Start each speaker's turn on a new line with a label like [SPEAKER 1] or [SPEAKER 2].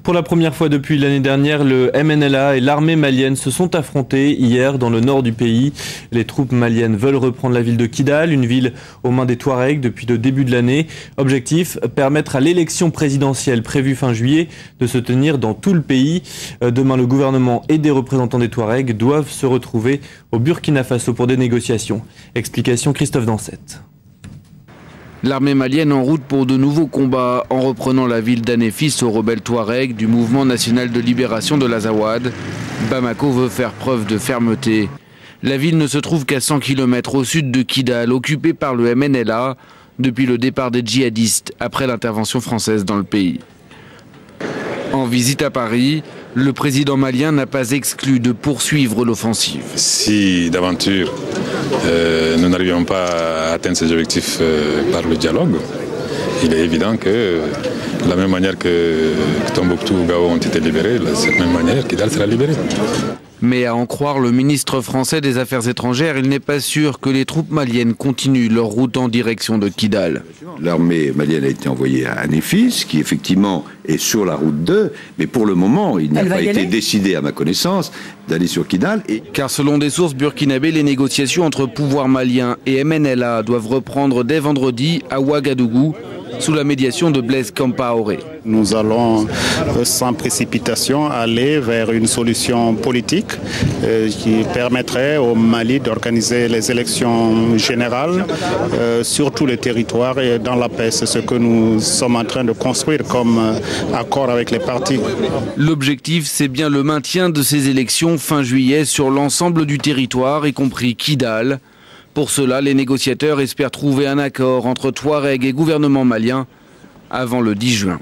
[SPEAKER 1] Pour la première fois depuis l'année dernière, le MNLA et l'armée malienne se sont affrontés hier dans le nord du pays. Les troupes maliennes veulent reprendre la ville de Kidal, une ville aux mains des Touaregs depuis le début de l'année. Objectif, permettre à l'élection présidentielle prévue fin juillet de se tenir dans tout le pays. Demain, le gouvernement et des représentants des Touaregs doivent se retrouver au Burkina Faso pour des négociations. Explication Christophe Dansette.
[SPEAKER 2] L'armée malienne en route pour de nouveaux combats en reprenant la ville d'Anéfis aux rebelles Touaregs du mouvement national de libération de l'Azawad. Bamako veut faire preuve de fermeté. La ville ne se trouve qu'à 100 km au sud de Kidal, occupée par le MNLA depuis le départ des djihadistes après l'intervention française dans le pays. En visite à Paris, le président malien n'a pas exclu de poursuivre l'offensive.
[SPEAKER 3] Si d'aventure nous n'arrivions pas à atteindre ces objectifs par le dialogue, il est évident que de la même manière que Tombouctou ou Gao ont été libérés, de cette même manière Kidal sera libéré.
[SPEAKER 2] Mais à en croire le ministre français des Affaires étrangères, il n'est pas sûr que les troupes maliennes continuent leur route en direction de Kidal.
[SPEAKER 4] L'armée malienne a été envoyée à Anéfis, qui effectivement est sur la route 2, mais pour le moment, il n'a pas été décidé, à ma connaissance, d'aller sur Kidal.
[SPEAKER 2] Car selon des sources burkinabées, les négociations entre pouvoir malien et MNLA doivent reprendre dès vendredi à Ouagadougou, sous la médiation de Blaise Compaoré.
[SPEAKER 5] Nous allons sans précipitation aller vers une solution politique qui permettrait au Mali d'organiser les élections générales sur tous les territoires et dans la paix. C'est ce que nous sommes en train de construire comme accord avec les partis.
[SPEAKER 2] L'objectif, c'est bien le maintien de ces élections fin juillet sur l'ensemble du territoire, y compris Kidal. Pour cela, les négociateurs espèrent trouver un accord entre Touaregs et gouvernement malien avant le 10 juin.